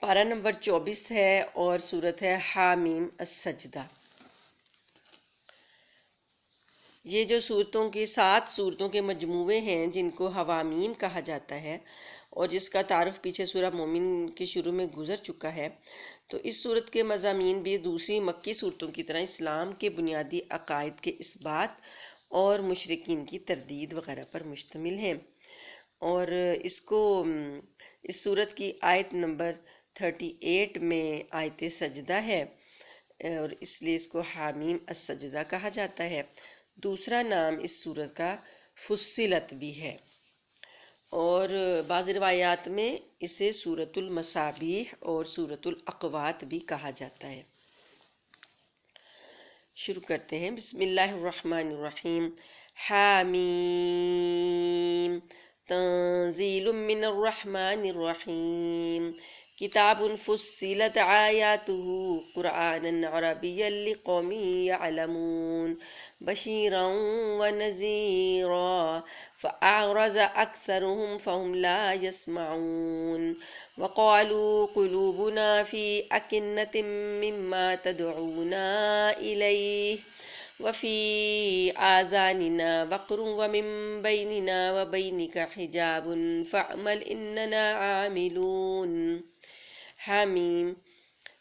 پارہ نمبر 24 ہے اور سورت ہے حامیم السجدہ۔ یہ جو سورتوں کی 7 صورتوں کے مجموعے ہیں جن کو حوامیم کہا جاتا ہے اور جس کا تعارف پیچھے سورہ مومن کے شروع میں گزر چکا ہے، تو اس صورت کے مضامین بھی دوسری مکی صورتوں کی طرح اسلام کے بنیادی عقائد کے اثبات اور مشرکین کی تردید وغیرہ پر مشتمل ہیں۔ اور اس صورت کی آیت نمبر 38 میں آیت سجدہ ہے اور اس لیے اس کو حامیم السجدہ کہا جاتا ہے۔ دوسرا نام اس صورت کا فصلت بھی ہے اور بعض روایات میں اسے سورۃ المصابیح اور سورۃ الاقوات بھی کہا جاتا ہے۔ شروع کرتے ہیں۔ بسم اللہ الرحمن الرحیم۔ حامیم تنزیل من الرحمن الرحیم، کتاب فصلت آیاتہ قرآنا عربیا لقوم یعلمون بشیرا ونذیرا فأعرض أكثرهم فهم لا يسمعون وقالوا قلوبنا في أكنة مما تدعونا إليه وفي آذاننا وقر ومن بيننا وبينك حجاب فاعمل إننا عاملون۔ حامیم،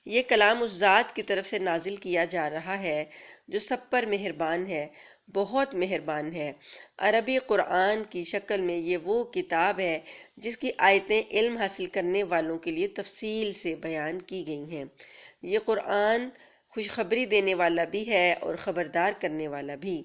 یہ کلام اس ذات کی طرف سے نازل کیا جا رہا ہے جو سب پر مہربان ہے، بہت مہربان ہے۔ عربی قرآن کی شکل میں یہ وہ کتاب ہے جس کی آیتیں علم حاصل کرنے والوں کے لیے تفصیل سے بیان کی گئی ہیں۔ یہ قرآن خوشخبری دینے والا بھی ہے اور خبردار کرنے والا بھی،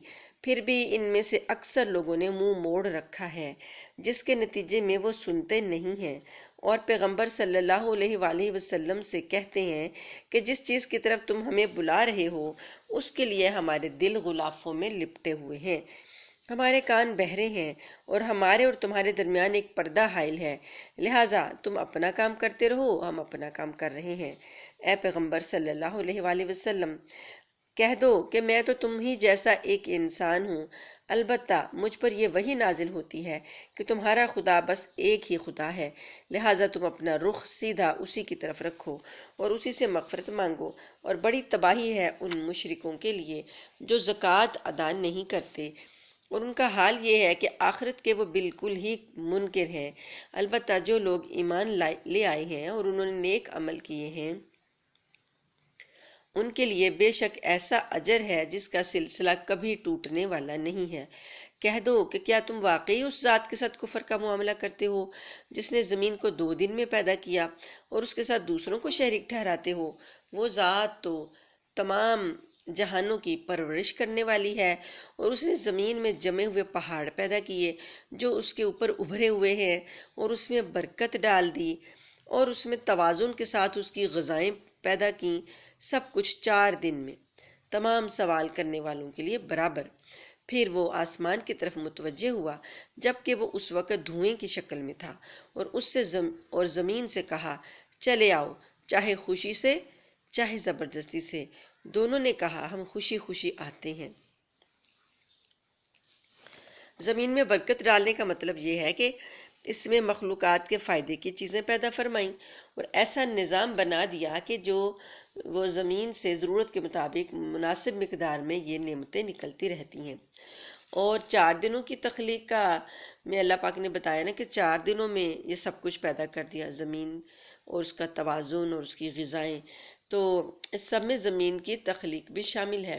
پھر بھی ان میں سے اکثر لوگوں نے منہ موڑ رکھا ہے، جس کے نتیجے میں وہ سنتے نہیں ہیں اور پیغمبر صلی اللہ علیہ وآلہ وسلم سے کہتے ہیں کہ جس چیز کی طرف تم ہمیں بلا رہے ہو اس کے لیے ہمارے دل غلافوں میں لپٹے ہوئے ہیں، ہمارے کان بہرے ہیں اور ہمارے اور تمہارے درمیان ایک پردہ حائل ہے، لہٰذا تم اپنا کام کرتے رہو، ہم اپنا کام کر رہے ہیں۔ اے پیغمبر صلی اللہ علیہ وآلہ وسلم، کہہ دو کہ میں تو تم ہی جیسا ایک انسان ہوں، البتہ مجھ پر یہ وحی نازل ہوتی ہے کہ تمہارا خدا بس ایک ہی خدا ہے، لہٰذا تم اپنا رخ سیدھا اسی کی طرف رکھو اور اسی سے مغفرت مانگو، اور بڑی تباہی ہے ان مشرکوں کے لیے جو زکوٰۃ ادا نہیں کرتے، اور ان کا حال یہ ہے کہ آخرت کے وہ بالکل ہی منکر ہیں۔ البتہ جو لوگ ایمان لے آئے ہیں اور انہوں نے نیک عمل کیے ہیں ان کے لیے بے شک ایسا اجر ہے جس کا سلسلہ کبھی ٹوٹنے والا نہیں ہے۔ کہہ دو کہ کیا تم واقعی اس ذات کے ساتھ کفر کا معاملہ کرتے ہو جس نے زمین کو 2 دن میں پیدا کیا اور اس کے ساتھ دوسروں کو شریک ٹھہراتے ہو؟ وہ ذات تو تمام جہانوں کی پرورش کرنے والی ہے، اور اس نے زمین میں جمے ہوئے پہاڑ پیدا کیے جو اس کے اوپر ابھرے ہوئے ہیں اور اس میں برکت ڈال دی، اور اس میں توازن کے ساتھ اس کی غذائیں پیدا کیں، سب کچھ 4 دن میں، تمام سوال کرنے والوں کے لیے برابر۔ پھر وہ آسمان کی طرف متوجہ ہوا جبکہ وہ اس وقت دھوئیں کی شکل میں تھا، اور اس سے زمین سے کہا چلے آؤ، چاہے خوشی سے چاہے زبردستی سے۔ دونوں نے کہا ہم خوشی خوشی آتے ہیں۔ زمین میں برکت ڈالنے کا مطلب یہ ہے کہ اس میں مخلوقات کے فائدے کی چیزیں پیدا فرمائیں اور ایسا نظام بنا دیا کہ جو وہ زمین سے ضرورت کے مطابق مناسب مقدار میں یہ نعمتیں نکلتی رہتی ہیں۔ اور 4 دنوں کی تخلیق کا میں اللہ پاک نے بتایا نا کہ 4 دنوں میں یہ سب کچھ پیدا کر دیا، زمین اور اس کا توازن اور اس کی غذائیں، تو اس سب میں زمین کی تخلیق بھی شامل ہے۔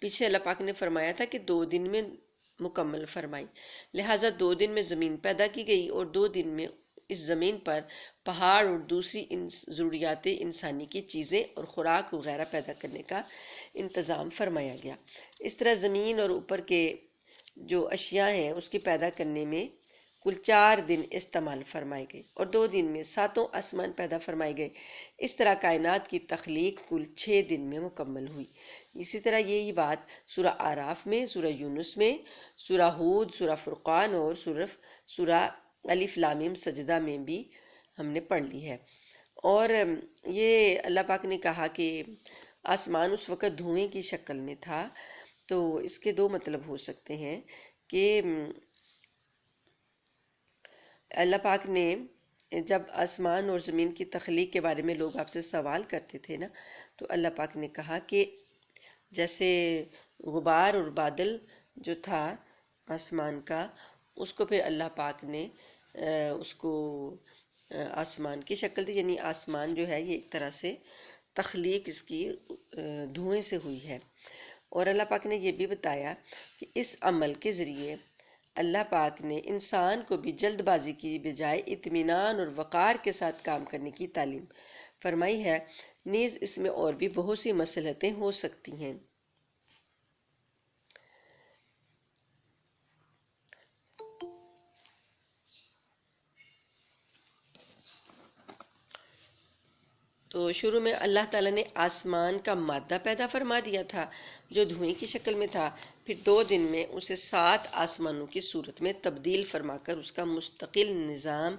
پیچھے اللہ پاک نے فرمایا تھا کہ 2 دن میں مکمل فرمائی، لہٰذا 2 دن میں زمین پیدا کی گئی اور 2 دن میں اس زمین پر پہاڑ اور دوسری ضروریات انسانی کی چیزیں اور خوراک وغیرہ پیدا کرنے کا انتظام فرمایا گیا۔ اس طرح زمین اور اوپر کے جو اشیاء ہیں اس کی پیدا کرنے میں کل 4 دن استعمال فرمائے گئے اور 2 دن میں 7 آسمان پیدا فرمائے گئے۔ اس طرح کائنات کی تخلیق کل 6 دن میں مکمل ہوئی۔ اسی طرح یہی بات سورہ اعراف میں، سورہ یونس میں، سورہ ہود، سورہ فرقان اور سورہ الف لام میم سجدہ میں بھی ہم نے پڑھ لی ہے۔ اور یہ اللہ پاک نے کہا کہ آسمان اس وقت دھوئیں کی شکل میں تھا، تو اس کے 2 مطلب ہو سکتے ہیں کہ اللہ پاک نے جب آسمان اور زمین کی تخلیق کے بارے میں لوگ آپ سے سوال کرتے تھے نا، تو اللہ پاک نے کہا کہ جیسے غبار اور بادل جو تھا آسمان کا، اس کو پھر اللہ پاک نے اس کو آسمان کی شکل دی، یعنی آسمان جو ہے یہ ایک طرح سے تخلیق اس کی دھوئیں سے ہوئی ہے۔ اور اللہ پاک نے یہ بھی بتایا کہ اس عمل کے ذریعے اللہ پاک نے انسان کو بھی جلد بازی کی بجائے اطمینان اور وقار کے ساتھ کام کرنے کی تعلیم فرمائی ہے، نیز اس میں اور بھی بہت سی مصلحتیں ہو سکتی ہیں۔ تو شروع میں اللہ تعالیٰ نے آسمان کا مادہ پیدا فرما دیا تھا جو دھوئیں کی شکل میں تھا، پھر 2 دن میں اسے 7 آسمانوں کی صورت میں تبدیل فرما کر اس کا مستقل نظام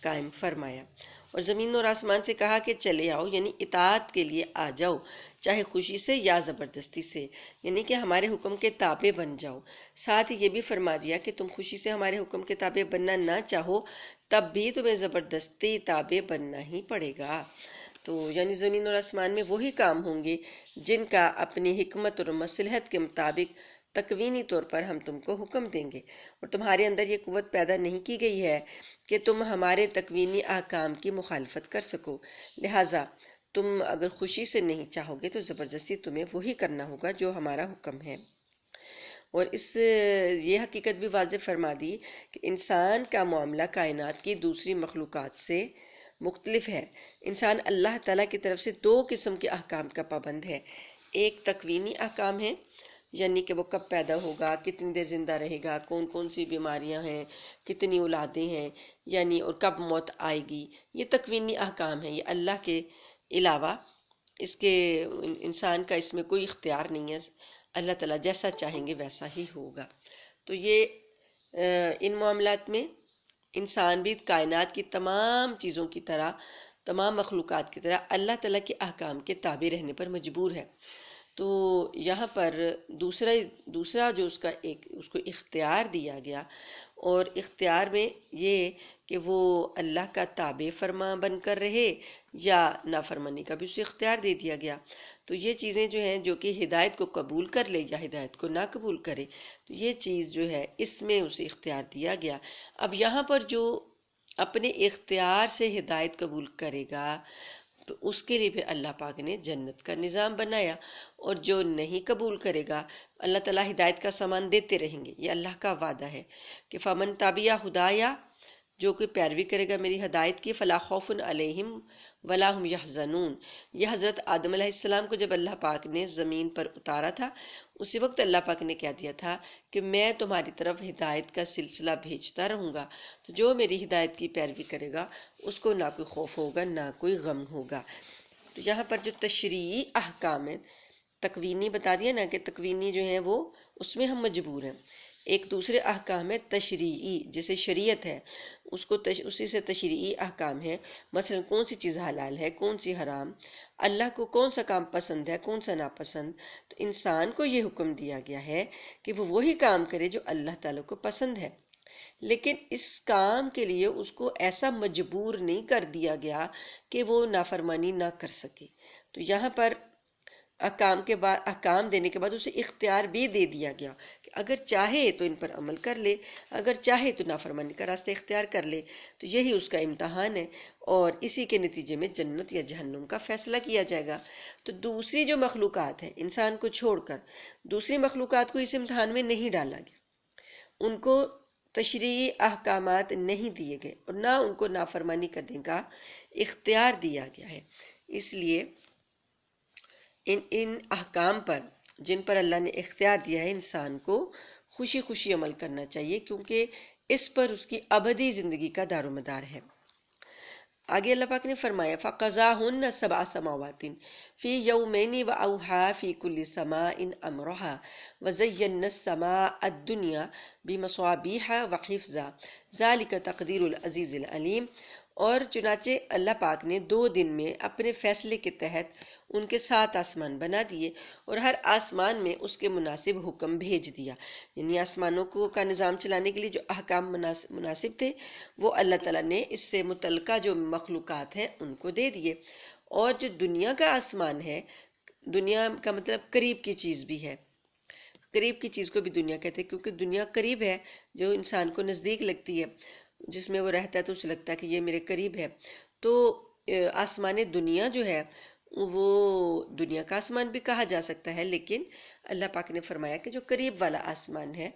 قائم فرمایا، اور زمین اور آسمان سے کہا کہ چلے آؤ، یعنی اطاعت کے لیے آ جاؤ، چاہے خوشی سے یا زبردستی سے، یعنی کہ ہمارے حکم کے تابع بن جاؤ۔ ساتھ ہی یہ بھی فرما دیا کہ تم خوشی سے ہمارے حکم کے تابع بننا نہ چاہو تب بھی تمہیں زبردستی تابع بننا ہی پڑے گا۔ تو یعنی زمین اور آسمان میں وہی کام ہوں گے جن کا اپنی حکمت اور مصلحت کے مطابق تکوینی طور پر ہم تم کو حکم دیں گے، اور تمہارے اندر یہ قوت پیدا نہیں کی گئی ہے کہ تم ہمارے تکوینی احکام کی مخالفت کر سکو، لہٰذا تم اگر خوشی سے نہیں چاہو گے تو زبردستی تمہیں وہی کرنا ہوگا جو ہمارا حکم ہے۔ اور یہ حقیقت بھی واضح فرما دی کہ انسان کا معاملہ کائنات کی دوسری مخلوقات سے مختلف ہے۔ انسان اللہ تعالیٰ کی طرف سے 2 قسم کے احکام کا پابند ہے، ایک تکوینی احکام ہے، یعنی کہ وہ کب پیدا ہوگا، کتنی دیر زندہ رہے گا، کون کون سی بیماریاں ہیں، کتنی اولادیں ہیں، یعنی اور کب موت آئے گی، یہ تکوینی احکام ہے، یہ اللہ کے علاوہ انسان کا اس میں کوئی اختیار نہیں ہے، اللہ تعالیٰ جیسا چاہیں گے ویسا ہی ہوگا۔ تو یہ ان معاملات میں انسان بھی کائنات کی تمام چیزوں کی طرح، تمام مخلوقات کی طرح اللہ تعالیٰ کے احکام کے تابع رہنے پر مجبور ہے۔ تو یہاں پر دوسرا جو اس کو اختیار دیا گیا، اور اختیار میں یہ کہ وہ اللہ کا تابع فرما بن کر رہے یا نافرمانی کا بھی اسے اختیار دے دیا گیا۔ تو یہ چیزیں جو ہیں جو کہ ہدایت کو قبول کر لے یا ہدایت کو نہ قبول کرے، تو یہ چیز جو ہے اس میں اسے اختیار دیا گیا۔ اب یہاں پر جو اپنے اختیار سے ہدایت قبول کرے گا تو اس کے لیے پھر اللہ پاک نے جنت کا نظام بنایا، اور جو نہیں قبول کرے گا اللہ تعالیٰ ہدایت کا سامان دیتے رہیں گے، یہ اللہ کا وعدہ ہے کہ فمن تابع ہدایا، جو کوئی پیروی کرے گا میری ہدایت کی، فلا خوف علیہم ولا هم یحزنون۔ یہ حضرت آدم علیہ السلام کو جب اللہ پاک نے زمین پر اتارا تھا، اسی وقت اللہ پاک نے کہہ دیا تھا کہ میں تمہاری طرف ہدایت کا سلسلہ بھیجتا رہوں گا، تو جو میری ہدایت کی پیروی کرے گا اس کو نہ کوئی خوف ہوگا نہ کوئی غم ہوگا۔ تو یہاں پر جو تشریعی احکام ہیں، تکوینی بتا دیا نا کہ تکوینی جو ہیں وہ اس میں ہم مجبور ہیں، ایک دوسرے احکام ہے تشریعی، جیسے شریعت ہے اسی سے تشریعی احکام ہے، مثلا کون سی چیز حلال ہے، کون سی حرام، اللہ کو کون سا کام پسند ہے، کون سا ناپسند۔ تو انسان کو یہ حکم دیا گیا ہے کہ وہ وہی کام کرے جو اللہ تعالیٰ کو پسند ہے، لیکن اس کام کے لیے اس کو ایسا مجبور نہیں کر دیا گیا کہ وہ نافرمانی نہ کر سکے۔ تو یہاں پر احکام دینے کے بعد اسے اختیار بھی دے دیا گیا کہ اگر چاہے تو ان پر عمل کر لے، اگر چاہے تو نافرمانی کا راستہ اختیار کر لے، تو یہی اس کا امتحان ہے، اور اسی کے نتیجے میں جنت یا جہنم کا فیصلہ کیا جائے گا۔ تو دوسری جو مخلوقات ہیں انسان کو چھوڑ کر دوسری مخلوقات کو اس امتحان میں نہیں ڈالا گیا، ان کو تشریعی احکامات نہیں دیے گئے اور نہ ان کو نافرمانی کرنے کا اختیار دیا گیا ہے۔ اس لیے ان احکام پر جن پر اللہ نے اختیار دیا ہے انسان کو خوشی خوشی عمل کرنا چاہیے، کیونکہ اس پر اس کی ابدی زندگی کا دار و مدار ہے۔ آگے اللہ پاک نے فرمایا فَقَضَاهُنَّ سَبْعَ سَمَاوَاتٍ فِي يَوْمَيْنِ وَأَوْحَىٰ فِي كُلِّ سَمَاءٍ أَمْرَهَا وَزَيَّنَّا السَّمَاءَ الدُّنْيَا بِمَصَابِيحَ وَحِفْظًا ذَلِكَ تَقْدِيرُ الْعَزِيزِ الْعَلِيمِ۔ اور چنانچہ اللہ پاک نے 2 دن میں اپنے فیصلے کے تحت ان کے 7 آسمان بنا دیے اور ہر آسمان میں اس کے مناسب حکم بھیج دیا، یعنی آسمانوں کا نظام چلانے کے لیے جو احکام مناسب تھے وہ اللہ تعالیٰ نے اس سے متعلقہ جو مخلوقات ہیں ان کو دے دیے۔ اور جو دنیا کا آسمان ہے، دنیا کا مطلب قریب کی چیز بھی ہے، قریب کی چیز کو بھی دنیا کہتے ہیں کیونکہ دنیا قریب ہے، جو انسان کو نزدیک لگتی ہے، جس میں وہ رہتا ہے تو اسے لگتا ہے کہ یہ میرے قریب ہے۔ تو آسمان دنیا جو ہے وہ دنیا کا آسمان بھی کہا جا سکتا ہے، لیکن اللہ پاک نے فرمایا کہ جو قریب والا آسمان ہے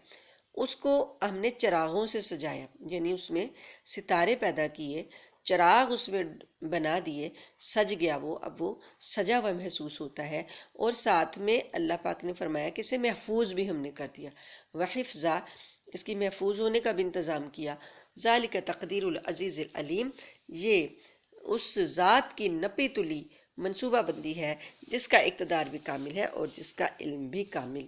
اس کو ہم نے چراغوں سے سجایا، یعنی اس میں ستارے پیدا کیے، چراغ اس میں بنا دیے، سج گیا وہ، اب وہ سجا ہوا محسوس ہوتا ہے۔ اور ساتھ میں اللہ پاک نے فرمایا کہ اسے محفوظ بھی ہم نے کر دیا، وحفظا، اس کی محفوظ ہونے کا بھی انتظام کیا۔ ذالک تقدیر العزیز العلیم، یہ اس ذات کی نپی تلی منصوبہ بندی ہے جس کا اقتدار بھی کامل ہے اور جس کا علم بھی کامل۔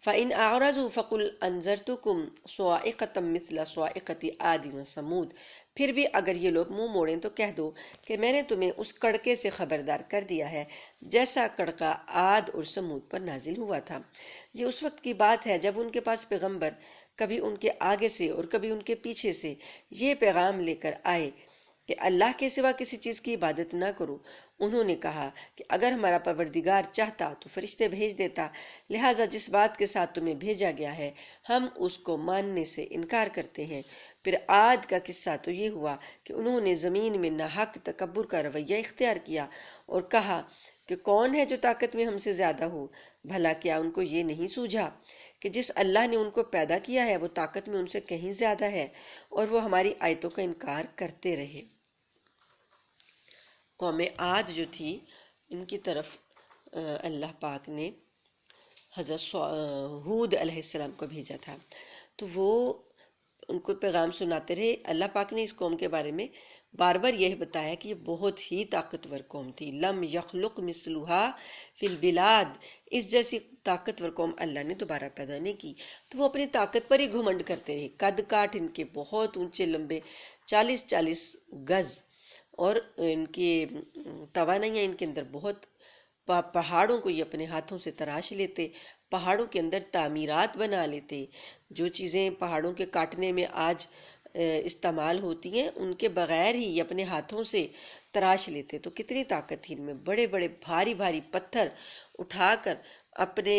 فَإِنْ أَعْرَضُوا فَقُلْ أَنذَرْتُكُمْ صَاعِقَةً مِثْلَ صَاعِقَةِ عَادٍ وَثَمُودَ، پھر بھی اگر یہ لوگ منہ موڑیں تو کہہ دو کہ میں نے تمہیں اس کڑکے سے خبردار کر دیا ہے جیسا کڑکا عاد اور سمود پر نازل ہوا تھا۔ یہ اس وقت کی بات ہے جب ان کے پاس پیغمبر کبھی ان کے آگے سے اور کبھی ان کے پیچھے سے یہ پیغام لے کر آئے کہ اللہ کے سوا کسی چیز کی عبادت نہ کرو۔ انہوں نے کہا کہ اگر ہمارا پروردگار چاہتا تو فرشتے بھیج دیتا، لہٰذا جس بات کے ساتھ تمہیں بھیجا گیا ہے ہم اس کو ماننے سے انکار کرتے ہیں۔ پھر عاد کا قصہ تو یہ ہوا کہ انہوں نے زمین میں ناحق تکبر کا رویہ اختیار کیا اور کہا کہ کون ہے جو طاقت میں ہم سے زیادہ ہو؟ بھلا کیا ان کو یہ نہیں سوجھا کہ جس اللہ نے ان کو پیدا کیا ہے وہ طاقت میں ان سے کہیں زیادہ ہے، اور وہ ہماری آیتوں کا انکار کرتے رہے۔ قوم عاد جو تھی ان کی طرف اللہ پاک نے حضرت ہود علیہ السلام کو بھیجا تھا، تو وہ ان کو پیغام سناتے رہے۔ اللہ پاک نے اس قوم کے بارے میں بار بار یہ بتایا کہ یہ بہت ہی طاقتور قوم تھی، لم یخلق مثلها فی البلاد، اس جیسی طاقتور قوم اللہ نے دوبارہ پیدا نہیں کی۔ تو وہ اپنی طاقت پر ہی گھمنڈ کرتے رہے، قد کاٹ ان کے بہت اونچے لمبے 40 گز، اور ان کی توانائیاں ان کے اندر بہت، پہاڑوں کو یہ اپنے ہاتھوں سے تراش لیتے، پہاڑوں کے اندر تعمیرات بنا لیتے، جو چیزیں پہاڑوں کے کاٹنے میں آج استعمال ہوتی ہیں ان کے بغیر ہی یہ اپنے ہاتھوں سے تراش لیتے۔ تو کتنی طاقت تھی ان میں، بڑے بڑے بھاری بھاری پتھر اٹھا کر اپنے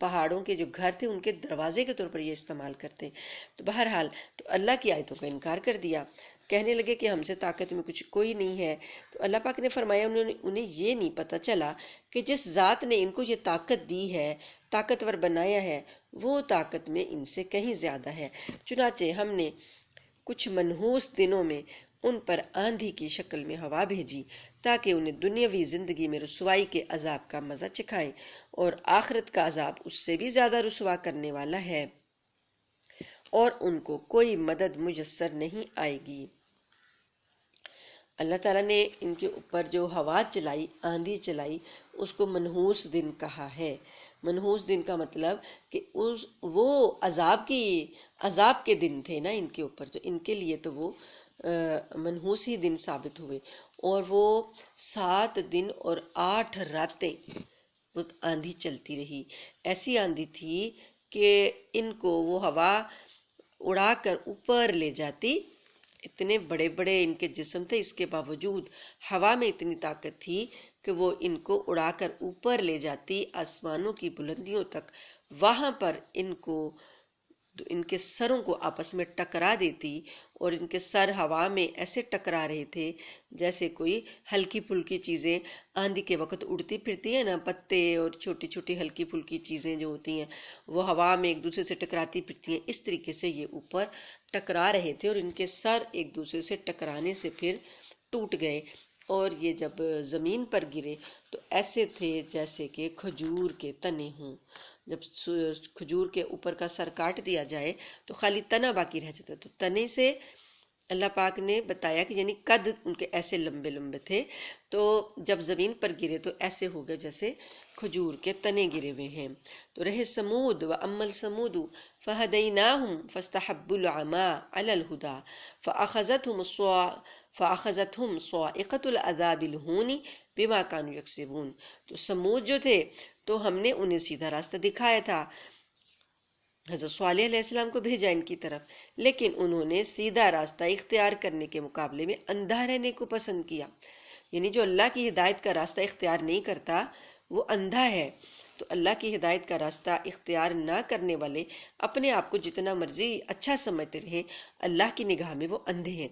پہاڑوں کے جو گھر تھے ان کے دروازے کے طور پر یہ استعمال کرتے۔ تو بہرحال تو اللہ کی آیتوں کا انکار کر دیا، کہنے لگے کہ ہم سے طاقت میں کچھ کوئی نہیں ہے۔ تو اللہ پاک نے فرمایا انہیں یہ نہیں پتہ چلا کہ جس ذات نے ان کو یہ طاقت دی ہے، طاقتور بنایا ہے، وہ طاقت میں ان سے کہیں زیادہ ہے۔ چنانچہ ہم نے کچھ منحوس دنوں میں ان پر آندھی کی شکل میں ہوا بھیجی تاکہ انہیں دنیاوی زندگی میں رسوائی کے عذاب کا مزہ چکھائیں، اور آخرت کا عذاب اس سے بھی زیادہ رسوا کرنے والا ہے، اور ان کو کوئی مدد میسر نہیں آئے گی۔ اللہ تعالیٰ نے ان کے اوپر جو ہوا چلائی، آندھی چلائی، اس کو منحوس دن کہا ہے۔ منحوس دن کا مطلب کہ وہ عذاب کے دن تھے نا ان کے اوپر، تو ان کے لیے تو وہ منحوس ہی دن ثابت ہوئے، اور وہ 7 دن اور 8 راتیں وہ آندھی چلتی رہی۔ ایسی آندھی تھی کہ ان کو وہ ہوا اڑا کر اوپر لے جاتی، اتنے بڑے بڑے ان کے جسم تھے، اس کے باوجود ہوا میں اتنی طاقت تھی کہ وہ ان کو اڑا کر اوپر لے جاتی آسمانوں کی بلندیوں تک، وہاں پر ان کے سروں کو آپس میں ٹکرا دیتی، اور ان کے سر ہوا میں ایسے ٹکرا رہے تھے جیسے کوئی ہلکی پھلکی چیزیں آندھی کے وقت اڑتی پھرتی ہیں نا، پتے اور چھوٹی چھوٹی ہلکی پھلکی چیزیں جو ہوتی ہیں وہ ہوا میں ایک دوسرے سے ٹکراتی پھرتی ہیں، اس طریقے سے یہ اوپر ٹکرا رہے تھے، اور ان کے سر ایک دوسرے سے ٹکرانے سے پھر ٹوٹ گئے، اور یہ جب زمین پر گرے تو ایسے تھے جیسے کہ کھجور کے تنے ہوں۔ جب کھجور کے اوپر کا سر کاٹ دیا جائے تو خالی تنا باقی رہ جاتا، تو تنے سے اللہ پاک نے بتایا کہ یعنی قد ان کے ایسے لمبے لمبے تھے، تو جب زمین پر گرے تو ایسے ہو گئے جیسے کھجور کے تنے گرے ہوئے ہیں۔ تو رہے سمود، وَأَمَّا الْسَمُودُ فَهَدَيْنَاهُمْ فَاسْتَحَبُّوا الْعَمَىٰ عَلَى الْهُدَىٰ فَأَخَذَتْهُمْ صَاعِقَةُ الْعَذَابِ الْهُونِ بِمَا كَانُوا يَكْسِبُونَ۔ تو سمود جو تھے تو ہم نے انہیں سیدھا راستہ دکھایا تھا، حضرت صالح علیہ السلام کو بھیجا ان کی طرف، لیکن انہوں نے سیدھا راستہ اختیار کرنے کے مقابلے میں اندھا رہنے کو پسند کیا۔ یعنی جو اللہ کی ہدایت کا راستہ اختیار نہیں کرتا وہ اندھا ہے۔ تو اللہ کی ہدایت کا راستہ اختیار نہ کرنے والے اپنے آپ کو جتنا مرضی اچھا سمجھتے رہے، اللہ کی نگاہ میں وہ اندھے ہیں۔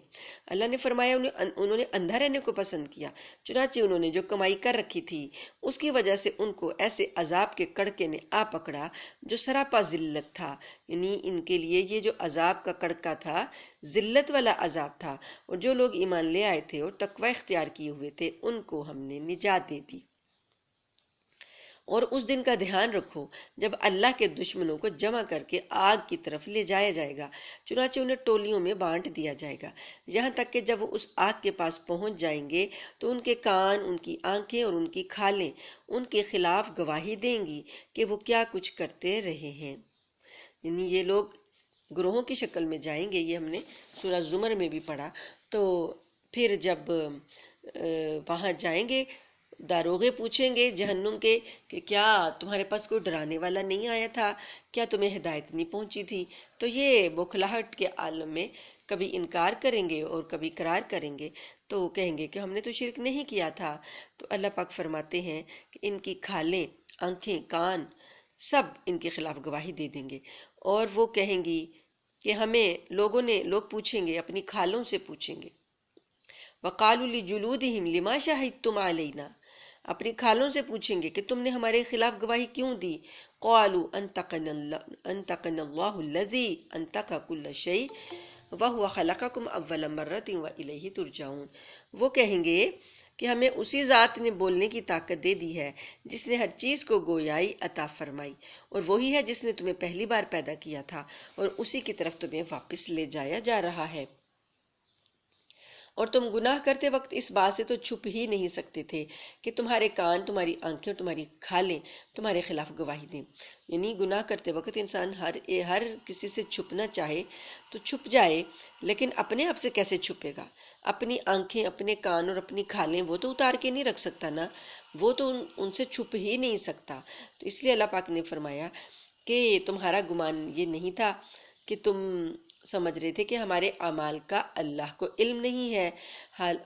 اللہ نے فرمایا انہوں نے اندھا رہنے کو پسند کیا، چنانچہ انہوں نے جو کمائی کر رکھی تھی اس کی وجہ سے ان کو ایسے عذاب کے کڑکے نے آ پکڑا جو سراپا ذلت تھا۔ یعنی ان کے لیے یہ جو عذاب کا کڑکا تھا ذلت والا عذاب تھا، اور جو لوگ ایمان لے آئے تھے اور تقوی اختیار کیے ہوئے تھے ان کو ہم نے نجات دے دی۔ اور اس دن کا دھیان رکھو جب اللہ کے دشمنوں کو جمع کر کے آگ کی طرف لے جایا جائے گا، چنانچہ انہیں ٹولیوں میں بانٹ دیا جائے گا، یہاں تک کہ جب وہ اس آگ کے پاس پہنچ جائیں گے تو ان کے کان، ان کی آنکھیں اور ان کی کھالیں ان کے خلاف گواہی دیں گی کہ وہ کیا کچھ کرتے رہے ہیں۔ یعنی یہ لوگ گروہوں کی شکل میں جائیں گے، یہ ہم نے سورہ زمر میں بھی پڑھا۔ تو پھر جب وہاں جائیں گے داروغے پوچھیں گے جہنم کے کہ کیا تمہارے پاس کوئی ڈرانے والا نہیں آیا تھا، کیا تمہیں ہدایت نہیں پہنچی تھی؟ تو یہ بوکھلاہٹ کے عالم میں کبھی انکار کریں گے اور کبھی اقرار کریں گے، تو کہیں گے کہ ہم نے تو شرک نہیں کیا تھا۔ تو اللہ پاک فرماتے ہیں کہ ان کی کھالیں، آنکھیں، کان سب ان کے خلاف گواہی دے دیں گے، اور وہ کہیں گی کہ ہمیں لوگ پوچھیں گے، اپنی کھالوں سے پوچھیں گے، وَقَالُوا لِجُلُودِهِمْ لِمَا شَهِدتُّمْ عَلَيْنَا، اپنی کھالوں سے پوچھیں گے کہ تم نے ہمارے خلاف گواہی کیوں دی؟ قَالُوا أَنطَقَنَا اللَّهُ الَّذِي أَنطَقَ كُلَّ شَيْءٍ وَهُوَ خَلَقَكُمْ أَوَّلَ مَرَّةٍ وَإِلَيْهِ تُرْجَعُونَ۔ وہ کہیں گے کہ ہمیں اسی ذات نے بولنے کی طاقت دے دی ہے جس نے ہر چیز کو گویائی عطا فرمائی، اور وہی ہے جس نے تمہیں پہلی بار پیدا کیا تھا، اور اسی کی طرف تمہیں واپس لے جایا جا رہا ہے۔ اور تم گناہ کرتے وقت اس بات سے تو چھپ ہی نہیں سکتے تھے کہ تمہارے کان، تمہاری آنکھیں اور تمہاری کھالیں تمہارے خلاف گواہی دیں۔ یعنی گناہ کرتے وقت انسان ہر کسی سے چھپنا چاہے تو چھپ جائے، لیکن اپنے آپ سے کیسے چھپے گا؟ اپنی آنکھیں، اپنے کان اور اپنی کھالیں وہ تو اتار کے نہیں رکھ سکتا نا، وہ تو ان سے چھپ ہی نہیں سکتا۔ تو اس لیے اللہ پاک نے فرمایا کہ تمہارا گمان یہ نہیں تھا کہ تم سمجھ رہے تھے کہ ہمارے اعمال کا اللہ کو علم نہیں ہے،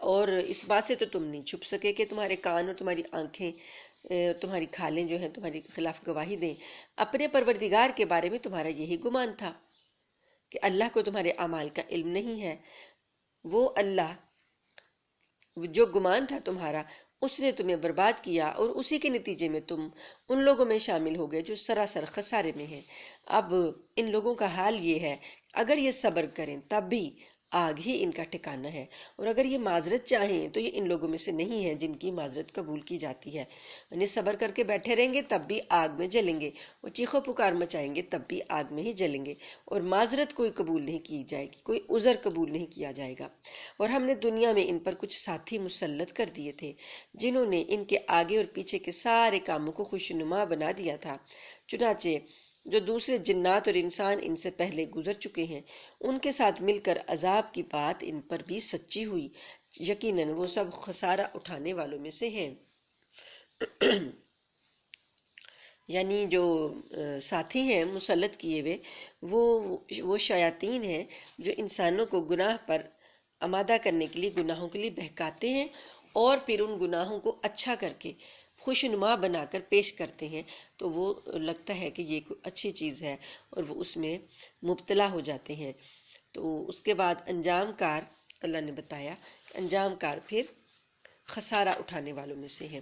اور اس بات سے تو تم نہیں چھپ سکے کہ تمہارے کان اور تمہاری آنکھیں، تمہاری کھالیں جو ہیں تمہاری خلاف گواہی دیں۔ اپنے پروردگار کے بارے میں تمہارا یہی گمان تھا کہ اللہ کو تمہارے اعمال کا علم نہیں ہے۔ وہ اللہ جو گمان تھا تمہارا اس نے تمہیں برباد کیا، اور اسی کے نتیجے میں تم ان لوگوں میں شامل ہو گئے جو سراسر خسارے میں ہیں۔ اب ان لوگوں کا حال یہ ہے، اگر یہ صبر کریں تب بھی آگ ہی ان کا ٹھکانہ ہے، اور اگر یہ معذرت چاہیں تو یہ ان لوگوں میں سے نہیں ہے جن کی معذرت قبول کی جاتی ہے۔ یعنی صبر کر کے بیٹھے رہیں گے تب بھی آگ میں جلیں گے، اور چیخو پکار مچائیں گے تب بھی آگ میں ہی جلیں گے، اور معذرت کوئی قبول نہیں کی جائے گی، کوئی عذر قبول نہیں کیا جائے گا۔ اور ہم نے دنیا میں ان پر کچھ ساتھی مسلط کر دیے تھے جنہوں نے ان کے آگے اور پیچھے کے سارے کاموں کو خوشنما بنا دیا تھا، چنانچہ جو دوسرے جنات اور انسان ان سے پہلے گزر چکے ہیں ان کے ساتھ مل کر عذاب کی بات ان پر بھی سچی ہوئی، یقیناً وہ سب خسارہ اٹھانے والوں میں سے ہیں۔ یعنی جو ساتھی ہیں مسلط کیے ہوئے وہ شیاطین ہیں جو انسانوں کو گناہ پر آمادہ کرنے کے لیے، گناہوں کے لیے بہکاتے ہیں، اور پھر ان گناہوں کو اچھا کر کے خوشنما بنا کر پیش کرتے ہیں، تو وہ لگتا ہے کہ یہ کوئی اچھی چیز ہے اور وہ اس میں مبتلا ہو جاتے ہیں۔ تو اس کے بعد انجام کار اللہ نے بتایا کہ انجام کار پھر خسارہ اٹھانے والوں میں سے ہیں۔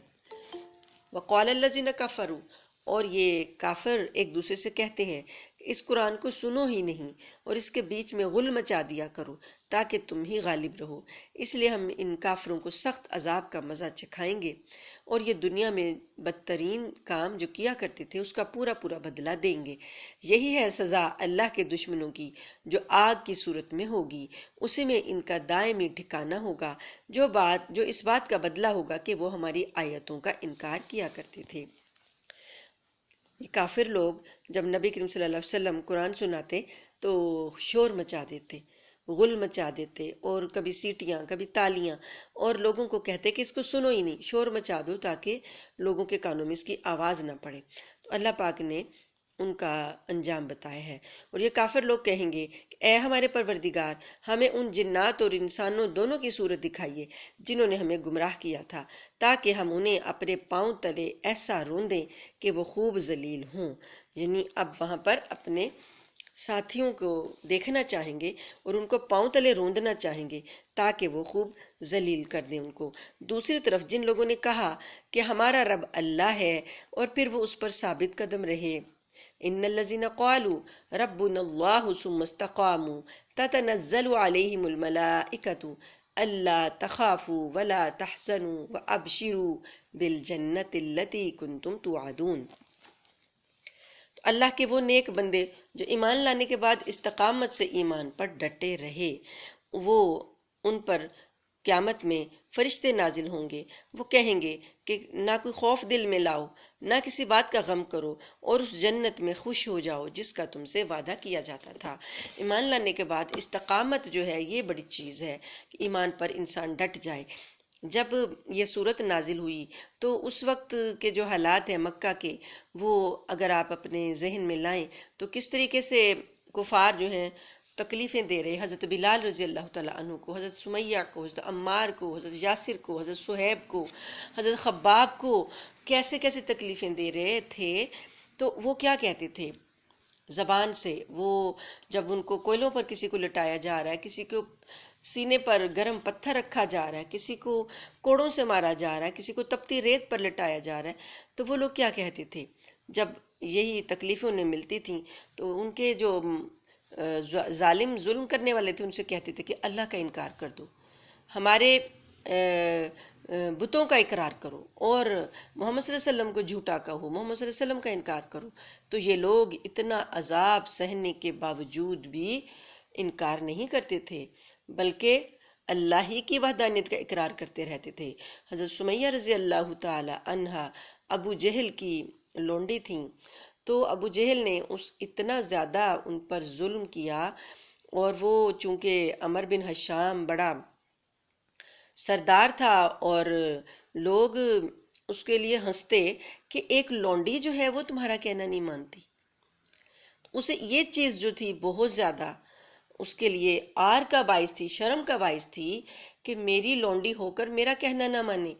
وَقَالَ الَّذِينَ كَفَرُوا، اور یہ کافر ایک دوسرے سے کہتے ہیں کہ اس قرآن کو سنو ہی نہیں اور اس کے بیچ میں غل مچا دیا کرو تاکہ تم ہی غالب رہو، اس لیے ہم ان کافروں کو سخت عذاب کا مزہ چکھائیں گے، اور یہ دنیا میں بدترین کام جو کیا کرتے تھے اس کا پورا پورا بدلہ دیں گے۔ یہی ہے سزا اللہ کے دشمنوں کی جو آگ کی صورت میں ہوگی، اسی میں ان کا دائمی ٹھکانہ ہوگا، جو اس بات کا بدلہ ہوگا کہ وہ ہماری آیتوں کا انکار کیا کرتے تھے۔ یہ کافر لوگ جب نبی کریم صلی اللہ علیہ وسلم قرآن سناتے تو شور مچا دیتے، غل مچا دیتے، اور کبھی سیٹیاں کبھی تالیاں، اور لوگوں کو کہتے کہ اس کو سنو ہی نہیں، شور مچا دو تاکہ لوگوں کے کانوں میں اس کی آواز نہ پڑے۔ تو اللہ پاک نے ان کا انجام بتایا ہے، اور یہ کافر لوگ کہیں گے کہ اے ہمارے پروردگار، ہمیں ان جنات اور انسانوں دونوں کی صورت دکھائیے جنہوں نے ہمیں گمراہ کیا تھا، تاکہ ہم انہیں اپنے پاؤں تلے ایسا روندیں کہ وہ خوب ذلیل ہوں۔ یعنی اب وہاں پر اپنے ساتھیوں کو دیکھنا چاہیں گے اور ان کو پاؤں تلے روندنا چاہیں گے تاکہ وہ خوب ذلیل کر دیں ان کو۔ دوسری طرف جن لوگوں نے کہا کہ ہمارا رب اللہ ہے اور پھر وہ اس پر ثابت قدم رہے، ان الذين قالوا ربنا الله ثم استقاموا تتنزل عليهم الملائكة الا تخافوا ولا تحزنوا وابشروا بالجنة التي كنتم توعدون۔ اللہ کے وہ نیک بندے جو ایمان لانے کے بعد استقامت سے ایمان پر ڈٹے رہے، وہ ان پر قیامت میں فرشتے نازل ہوں گے، وہ کہیں گے کہ نہ کوئی خوف دل میں لاؤ، نہ کسی بات کا غم کرو، اور اس جنت میں خوش ہو جاؤ جس کا تم سے وعدہ کیا جاتا تھا۔ ایمان لانے کے بعد استقامت جو ہے یہ بڑی چیز ہے کہ ایمان پر انسان ڈٹ جائے۔ جب یہ صورت نازل ہوئی تو اس وقت کے جو حالات ہیں مکہ کے، وہ اگر آپ اپنے ذہن میں لائیں تو کس طریقے سے کفار جو ہیں تکلیفیں دے رہے، حضرت بلال رضی اللہ تعالیٰ عنہ کو، حضرت سمیہ کو، حضرت عمار کو، حضرت یاسر کو، حضرت صہیب کو، حضرت خباب کو کیسے کیسے تکلیفیں دے رہے تھے۔ تو وہ کیا کہتے تھے زبان سے؟ وہ جب ان کو کوئلوں پر کسی کو لٹایا جا رہا ہے، کسی کو سینے پر گرم پتھر رکھا جا رہا ہے، کسی کو کوڑوں سے مارا جا رہا ہے، کسی کو تپتی ریت پر لٹایا جا رہا ہے، تو وہ لوگ کیا کہتے تھے جب یہی تکلیفیں انہیں ملتی تھیں؟ تو ان کے جو ظالم ظلم کرنے والے تھے ان سے کہتے تھے کہ اللہ کا انکار کر دو، ہمارے بتوں کا اقرار کرو، اور محمد صلی اللہ علیہ وسلم کو جھوٹا کہو، محمد صلی اللہ علیہ وسلم کا انکار کرو۔ تو یہ لوگ اتنا عذاب سہنے کے باوجود بھی انکار نہیں کرتے تھے، بلکہ اللہ ہی کی وحدانیت کا اقرار کرتے رہتے تھے۔ حضرت سمیہ رضی اللہ تعالی عنہا ابو جہل کی لونڈی تھیں، تو ابو جہل نے اتنا زیادہ ان پر ظلم کیا، اور وہ چونکہ عمر بن حشام بڑا سردار تھا اور لوگ اس کے لیے ہنستے کہ ایک لونڈی جو ہے وہ تمہارا کہنا نہیں مانتی، اسے یہ چیز جو تھی بہت زیادہ اس کے لیے آر کا باعث تھی، شرم کا باعث تھی کہ میری لونڈی ہو کر میرا کہنا نہ مانے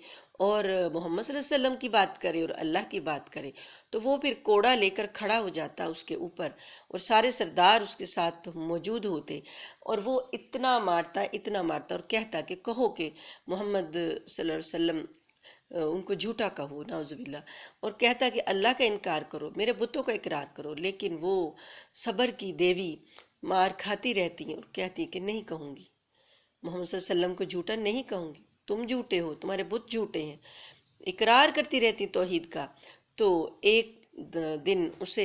اور محمد صلی اللہ علیہ وسلم کی بات کرے اور اللہ کی بات کرے۔ تو وہ پھر کوڑا لے کر کھڑا ہو جاتا اس کے اوپر، اور سارے سردار اس کے ساتھ موجود ہوتے، اور وہ اتنا مارتا اور کہتا کہ کہو کہ محمد صلی اللہ علیہ وسلم ان کو جھوٹا کہو، نعوذ باللہ، اور کہتا کہ اللہ کا انکار کرو، میرے بتوں کا اقرار کرو، لیکن وہ صبر کی دیوی مار کھاتی رہتی ہیں اور کہتی کہ نہیں کہوں گی، محمد صلی اللہ علیہ وسلم کو جھوٹا نہیں کہوں گی، تم جھوٹے ہو، تمہارے بت جھوٹے ہیں، اقرار کرتی رہتی توحید کا۔ تو ایک دن اسے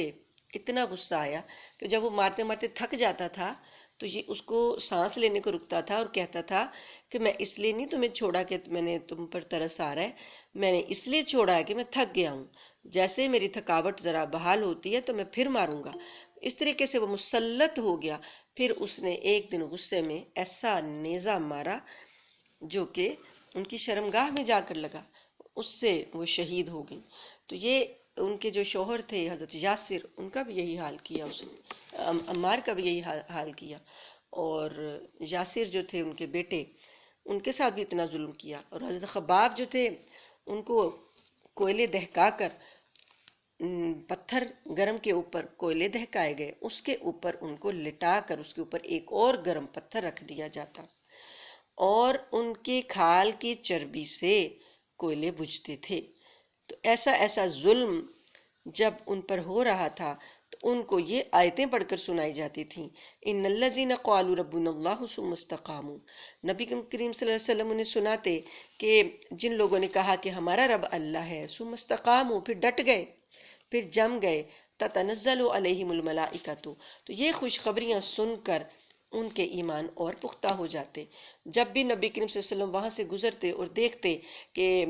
اتنا غصہ آیا کہ جب وہ مارتے مارتے تھک جاتا تھا تو یہ اس کو سانس لینے کو رکتا تھا اور کہتا تھا کہ میں اس لیے نہیں تمہیں چھوڑا کہ میں نے تم پر ترس آ رہا ہے، میں نے اس لیے چھوڑا ہے کہ میں تھک گیا ہوں، جیسے میری تھکاوٹ ذرا بحال ہوتی ہے تو میں پھر ماروں گا۔ اس طریقے سے وہ مسلط ہو گیا۔ پھر اس نے ایک دن غصے میں ایسا نیزہ مارا جو کہ ان کی شرمگاہ میں جا کر لگا، اس سے وہ شہید ہو گئی۔ تو یہ ان کے جو شوہر تھے حضرت یاسر، ان کا بھی یہی حال کیا اس نے، عمار کا بھی یہی حال کیا، اور یاسر جو تھے ان کے بیٹے، ان کے ساتھ بھی اتنا ظلم کیا۔ اور حضرت خباب جو تھے ان کو کوئلے دہکا کر، پتھر گرم کے اوپر کوئلے دہکائے گئے، اس کے اوپر ان کو لٹا کر اس کے اوپر ایک اور گرم پتھر رکھ دیا جاتا، اور ان کے کھال کی چربی سے کوئلے بجھتے تھے۔ تو ایسا ظلم جب ان پر ہو رہا تھا تو ان کو یہ آیتیں پڑھ کر سنائی جاتی تھیں، ان الذین قالوا ربنا اللہ ثم استقاموا۔ نبی کریم صلی اللہ علیہ وسلم انہیں سناتے کہ جن لوگوں نے کہا کہ ہمارا رب اللہ ہے، ثم استقاموا، پھر ڈٹ گئے، پھر جم گئے، تتنزل علیہم الملائکۃ، تو یہ خوشخبریاں سن کر ان کے ایمان اور پختہ ہو جاتے۔ جب بھی نبی کریم صلی اللہ علیہ وسلم وہاں سے گزرتے اور دیکھتے کہ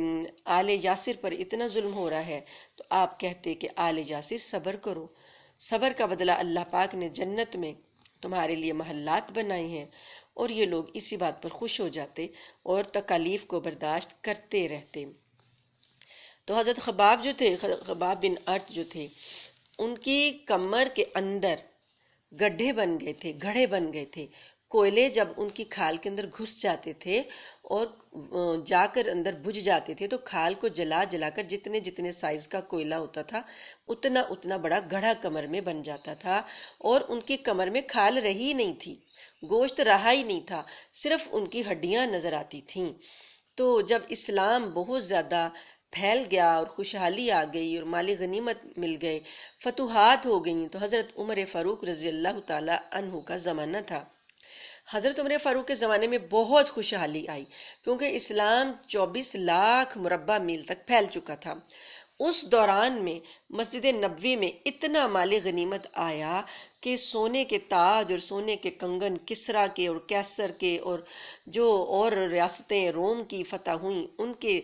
آل یاسر پر اتنا ظلم ہو رہا ہے تو آپ کہتے کہ آل یاسر صبر کرو، صبر کا بدلہ اللہ پاک نے جنت میں تمہارے لیے محلات بنائے ہیں، اور یہ لوگ اسی بات پر خوش ہو جاتے اور تکالیف کو برداشت کرتے رہتے۔ تو حضرت خباب جو تھے، خباب بن ارت جو تھے، ان کی کمر کے اندر گڈھے بن گئے تھے، گھڑے بن گئے تھے۔ کوئلے جب ان کی کھال کے اندر گھس جاتے تھے اور جا کر اندر بجھ جاتے تھے تو کھال کو جلا جلا کر جتنے جتنے سائز کا کوئلہ ہوتا تھا اتنا اتنا بڑا گڑھا کمر میں بن جاتا تھا، اور ان کی کمر میں کھال رہی نہیں تھی، گوشت رہا ہی نہیں تھا، صرف ان کی ہڈیاں نظر آتی تھیں۔ تو جب اسلام بہت زیادہ پھیل گیا اور خوشحالی آ گئی اور مال غنیمت مل گئے، فتوحات ہو گئیں، تو حضرت عمر فاروق رضی اللہ تعالی عنہ کا زمانہ تھا۔ حضرت عمر فاروق کے زمانے میں بہت خوشحالی آئی، کیونکہ اسلام 24 لاکھ مربع میل تک پھیل چکا تھا۔ اس دوران میں مسجد نبوی میں اتنا مال غنیمت آیا کہ سونے کے تاج اور سونے کے کنگن کسرا کے اور کیسر کے، اور جو اور ریاستیں روم کی فتح ہوئیں ان کے